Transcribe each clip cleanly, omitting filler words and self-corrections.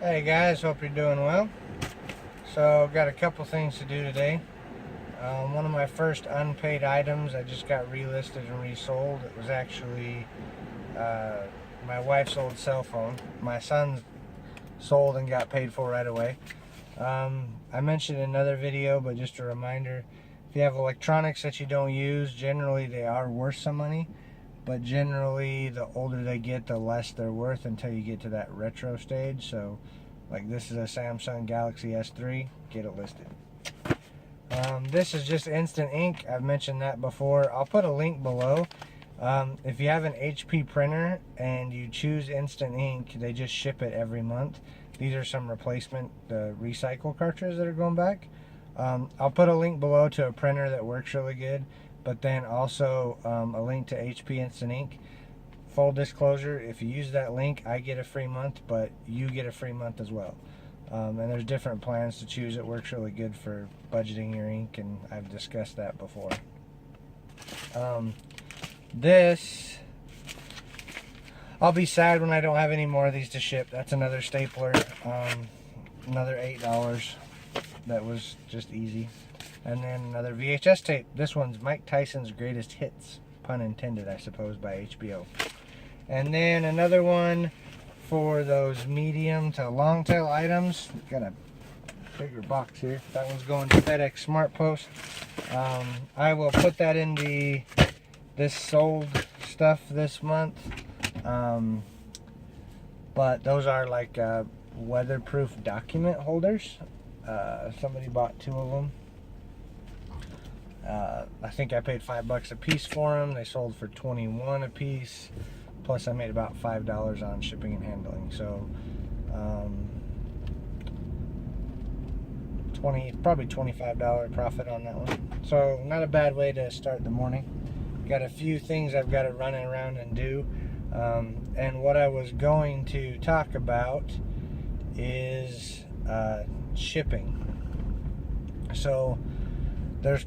Hey guys, hope you're doing well. So, got a couple things to do today. One of my first unpaid items I just got relisted and resold. It was actually uh, my wife's old cell phone. My son sold and got paid for right away. I mentioned in another video, but just a reminder, if you have electronics that you don't use, generally they are worth some money, but generally the older they get, the less they're worth until you get to that retro stage. So like this is a Samsung Galaxy S3, get it listed. This is just instant ink. I've mentioned that before. I'll put a link below. If you have an HP printer and you choose instant ink, they just ship it every month. These are some replacement recycle cartridges that are going back. I'll put a link below to a printer that works really good, but then also a link to HP Instant Ink. Full disclosure, if you use that link, I get a free month, but you get a free month as well. And there's different plans to choose. It works really good for budgeting your ink, and I've discussed that before. This, I'll be sad when I don't have any more of these to ship. That's another stapler, another $8. That was just easy. And then another VHS tape. This one's Mike Tyson's Greatest Hits, pun intended, I suppose, by HBO. And then another one for those medium to long tail items. Got a bigger box here. That one's going to FedEx Smart Post. I will put that in this sold stuff this month. But those are like weatherproof document holders. Somebody bought 2 of them. I think I paid $5 a piece for them. They sold for $21 a piece. Plus I made about $5 on shipping and handling. So probably $25 profit on that one. So not a bad way to start the morning. Got a few things I've got to run around and do. And what I was going to talk about is shipping. So there's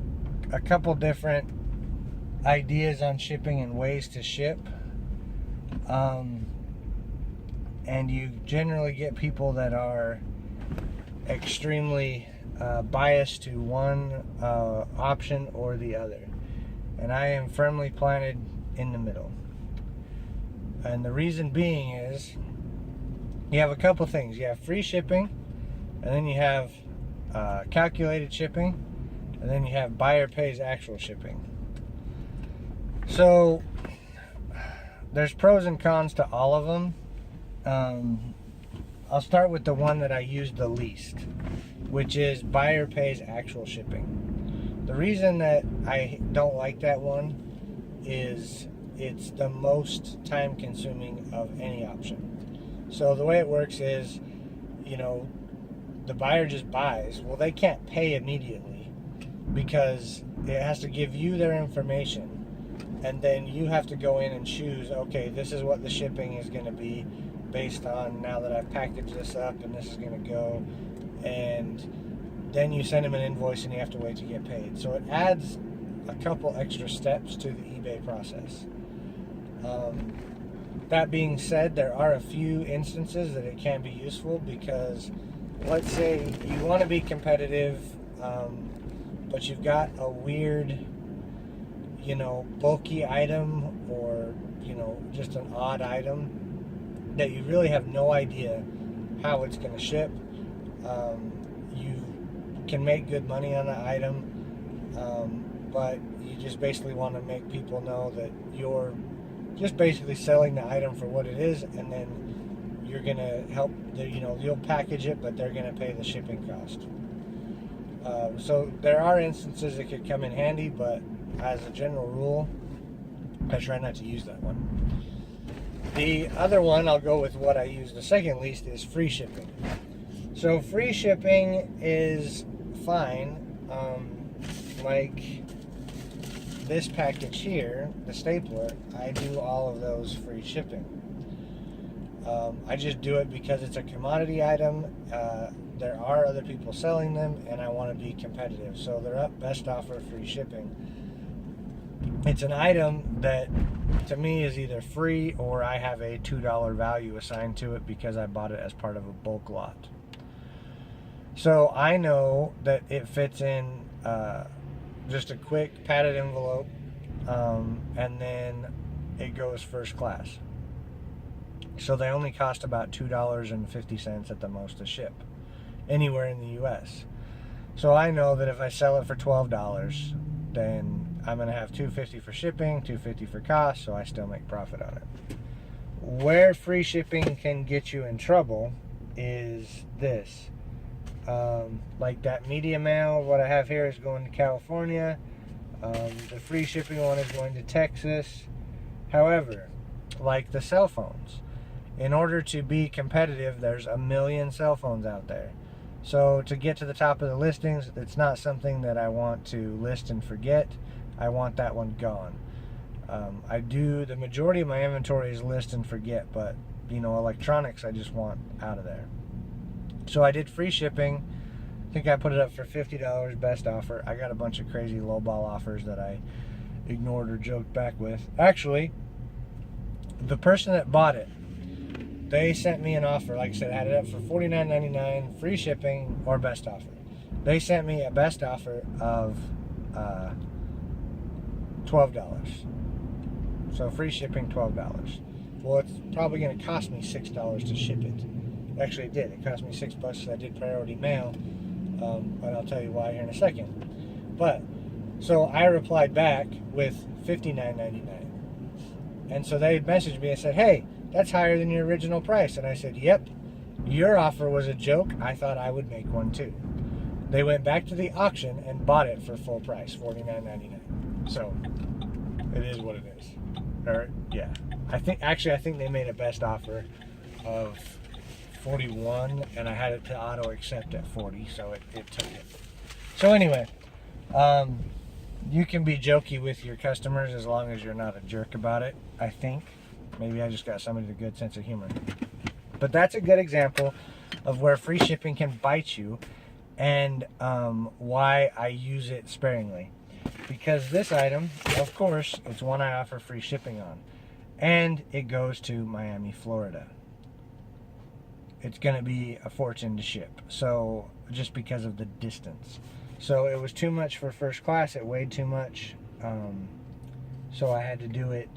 a couple different ideas on shipping and ways to ship. And you generally get people that are extremely biased to one option or the other. And I am firmly planted in the middle. And the reason being is you have a couple things. You have free shipping, and then you have calculated shipping, and then you have buyer pays actual shipping. So there's pros and cons to all of them. I'll start with the one that I use the least, which is buyer pays actual shipping. The reason that I don't like that one is it's the most time consuming of any option. So the way it works is, the buyer just buys. Well, they can't pay immediately because it has to give you their information. And then you have to go in and choose, okay, this is what the shipping is going to be based on now that I've packaged this up and this is going to go. And then you send them an invoice and you have to wait to get paid. So it adds a couple extra steps to the eBay process. That being said, there are a few instances that it can be useful because let's say you want to be competitive, but you've got a weird bulky item or, just an odd item that you really have no idea how it's going to ship. You can make good money on the item, but you just basically want to make people know that you're just basically selling the item for what it is, and then you're going to help, you'll package it, but they're going to pay the shipping cost. So there are instances that could come in handy, but as a general rule, I try not to use that one. The other one, I'll go with what I use the second least, is free shipping. So free shipping is fine. Like this package here, the stapler, I do all of those free shipping. I just do it because it's a commodity item. There are other people selling them, and I want to be competitive. So they're up, best offer, free shipping. It's an item that to me is either free or I have a $2 value assigned to it because I bought it as part of a bulk lot. So I know that it fits in just a quick padded envelope, and then it goes first class. So they only cost about $2.50 at the most to ship anywhere in the US. So I know that if I sell it for $12, then I'm going to have $2.50 for shipping, $2.50 for cost, so I still make profit on it. Where free shipping can get you in trouble is this. Like that media mail, what I have here is going to California. The free shipping one is going to Texas. However, like the cell phones, in order to be competitive, there's a million cell phones out there. So to get to the top of the listings, it's not something that I want to list and forget. I want that one gone. The majority of my inventory is list and forget, but electronics I just want out of there. So I did free shipping. I think I put it up for $50, best offer. I got a bunch of crazy lowball offers that I ignored or joked back with. Actually, the person that bought it, they sent me an offer. Like I said, I had it up for $49.99, free shipping or best offer. They sent me a best offer of $12. So free shipping, $12. Well, it's probably going to cost me $6 to ship it. Actually, it did. It cost me $6 because I did priority mail. But I'll tell you why here in a second. But so I replied back with $59.99, and so they messaged me and said, "Hey, that's higher than your original price." And I said, "Yep, your offer was a joke. I thought I would make one too." They went back to the auction and bought it for full price, $49.99. So it is what it is. Or yeah, I think they made a best offer of $41, and I had it to auto accept at $40, so it took it. So anyway, you can be jokey with your customers as long as you're not a jerk about it. I think maybe I just got somebody with a good sense of humor, but that's a good example of where free shipping can bite you, and why I use it sparingly. Because this item, of course, it's one I offer free shipping on, and it goes to Miami, Florida. It's going to be a fortune to ship, so just because of the distance. So it was too much for first class. It weighed too much, so I had to do it.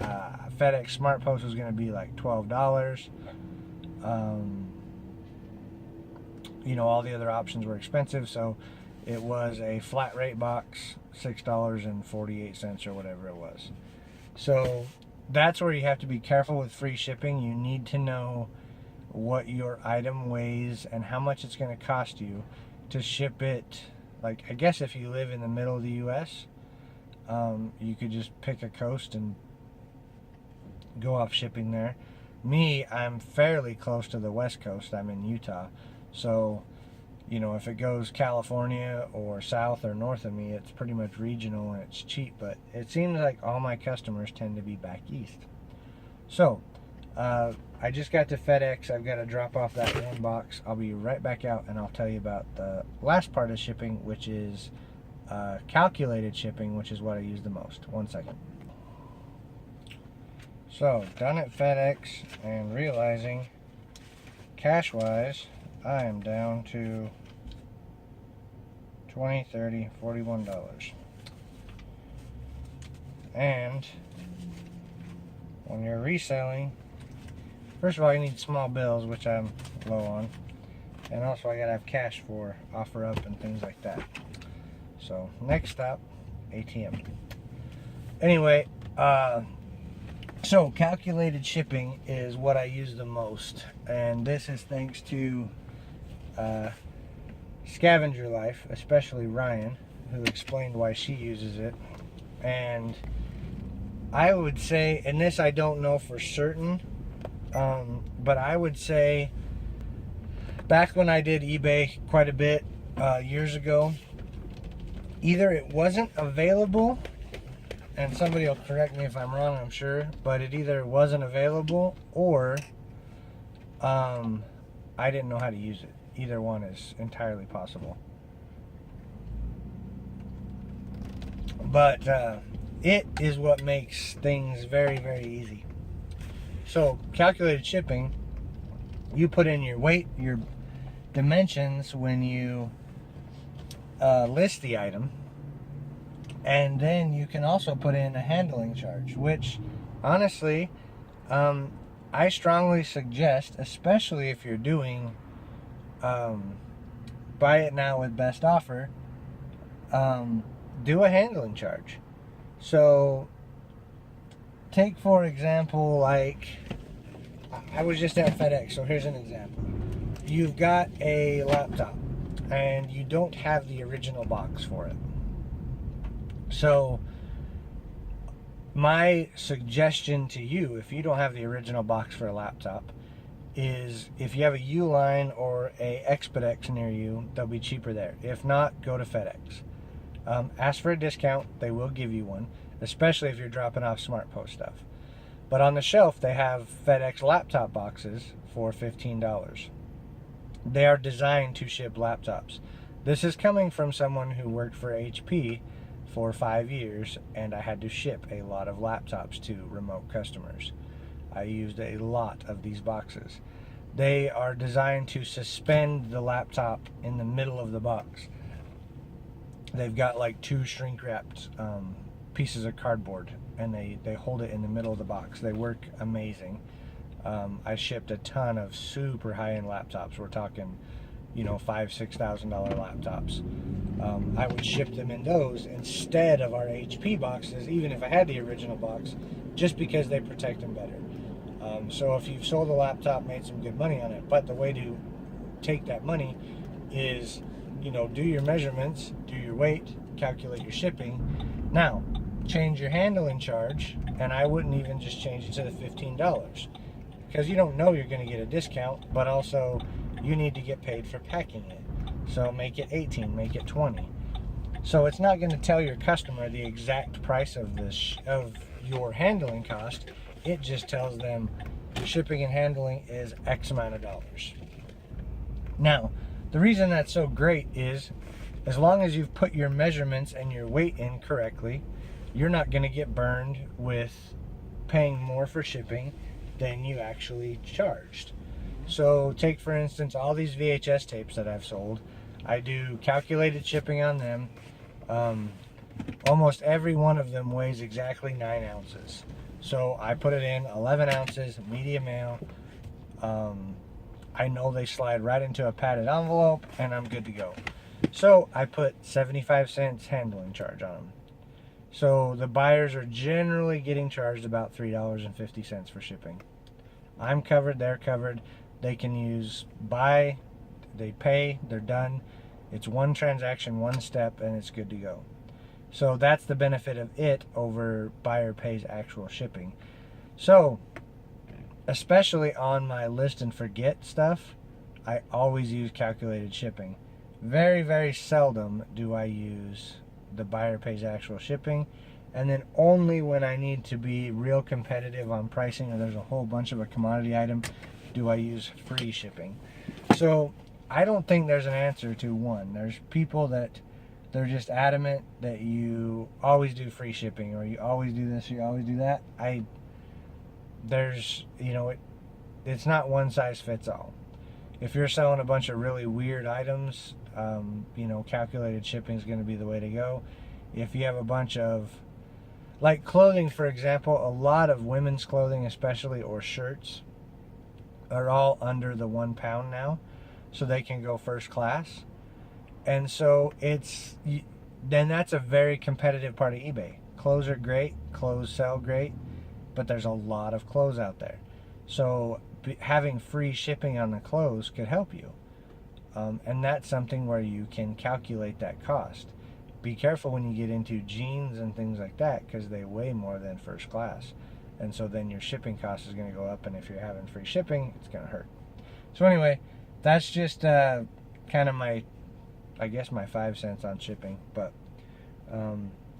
FedEx Smart Post was going to be like $12. All the other options were expensive, so it was a flat rate box, $6.48 or whatever it was. So that's where you have to be careful with free shipping. You need to know what your item weighs and how much it's going to cost you to ship it. Like, I guess if you live in the middle of the US, you could just pick a coast and go off shipping there. Me, I'm fairly close to the West Coast. I'm in Utah, so if it goes California or south or north of me, it's pretty much regional and it's cheap. But it seems like all my customers tend to be back east. So I just got to FedEx. I've got to drop off that one box. I'll be right back out, and I'll tell you about the last part of shipping, which is calculated shipping, which is what I use the most. 1 second. So, done at FedEx and realizing cash-wise, I am down to $20, $30, $41. And when you're reselling, first of all, you need small bills, which I'm low on. And also, I gotta have cash for offer up and things like that. So, next stop, ATM. Anyway, so calculated shipping is what I use the most. And this is thanks to Scavenger Life, especially Ryan, who explained why she uses it. And I would say, and this I don't know for certain, but I would say back when I did eBay quite a bit years ago, either it wasn't available, and somebody will correct me if I'm wrong, I'm sure, but it either wasn't available or I didn't know how to use it. Either one is entirely possible. But it is what makes things very, very easy. So calculated shipping, you put in your weight, your dimensions when you list the item, and then you can also put in a handling charge, which honestly, I strongly suggest, especially if you're doing buy it now with best offer, do a handling charge. So take, for example, like I was just at FedEx, so here's an example. You've got a laptop and you don't have the original box for it. So my suggestion to you, if you don't have the original box for a laptop, is if you have a Uline or a Expedex near you, they'll be cheaper there. If not, go to FedEx. Ask for a discount. They will give you one, especially if you're dropping off SmartPost stuff. But on the shelf, they have FedEx laptop boxes for $15. They are designed to ship laptops. This is coming from someone who worked for HP for 5 years, and I had to ship a lot of laptops to remote customers. I used a lot of these boxes. They are designed to suspend the laptop in the middle of the box. They've got like 2 shrink wrapped pieces of cardboard, and they hold it in the middle of the box. They work amazing. I shipped a ton of super high-end laptops. We're talking, $5,000-$6,000 laptops. I would ship them in those instead of our HP boxes, even if I had the original box, just because they protect them better. So if you've sold a laptop, made some good money on it, but the way to take that money is, do your measurements, do your weight, calculate your shipping. Now, change your handling charge, and I wouldn't even just change it to the $15, because you don't know you're going to get a discount, but also you need to get paid for packing it. So make it 18, make it 20. So it's not going to tell your customer the exact price of your handling cost. It just tells them shipping and handling is X amount of dollars. Now, the reason that's so great is, as long as you've put your measurements and your weight in correctly, you're not going to get burned with paying more for shipping than you actually charged. So take, for instance, all these VHS tapes that I've sold. I do calculated shipping on them. Almost every one of them weighs exactly 9 ounces. So I put it in 11 ounces, medium mail. I know they slide right into a padded envelope, and I'm good to go. So I put 75 cents handling charge on them. So the buyers are generally getting charged about $3.50 for shipping. I'm covered, they're covered. They can use buy, they pay, they're done. It's one transaction, one step, and it's good to go. So that's the benefit of it over buyer pays actual shipping. So, especially on my list and forget stuff, I always use calculated shipping. Very, very seldom do I use the buyer pays actual shipping. And then only when I need to be real competitive on pricing, or there's a whole bunch of a commodity item, do I use free shipping. So I don't think there's an answer to one. There's people that they're just adamant that you always do free shipping, or you always do this, or you always do that. It's not one size fits all. If you're selling a bunch of really weird items, calculated shipping is going to be the way to go. If you have a bunch of, like clothing, for example, a lot of women's clothing especially, or shirts, are all under the 1 pound now, so they can go first class. And so then that's a very competitive part of eBay. Clothes are great, clothes sell great, but there's a lot of clothes out there. So having free shipping on the clothes could help you. And that's something where you can calculate that cost. Be careful when you get into jeans and things like that, because they weigh more than first class. And so then your shipping cost is going to go up, and if you're having free shipping, it's going to hurt. So anyway, that's just kind of my 5 cents on shipping. But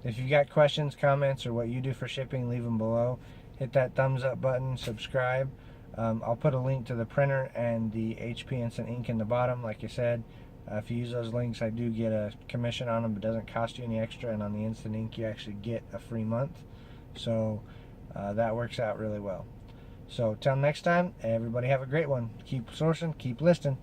if you got questions, comments, or what you do for shipping, leave them below. Hit that thumbs up button, subscribe. I'll put a link to the printer and the HP Instant Ink in the bottom, like I said. If you use those links, I do get a commission on them, but it doesn't cost you any extra, and on the Instant Ink you actually get a free month. So that works out really well. So till next time, everybody have a great one. Keep sourcing, keep listing.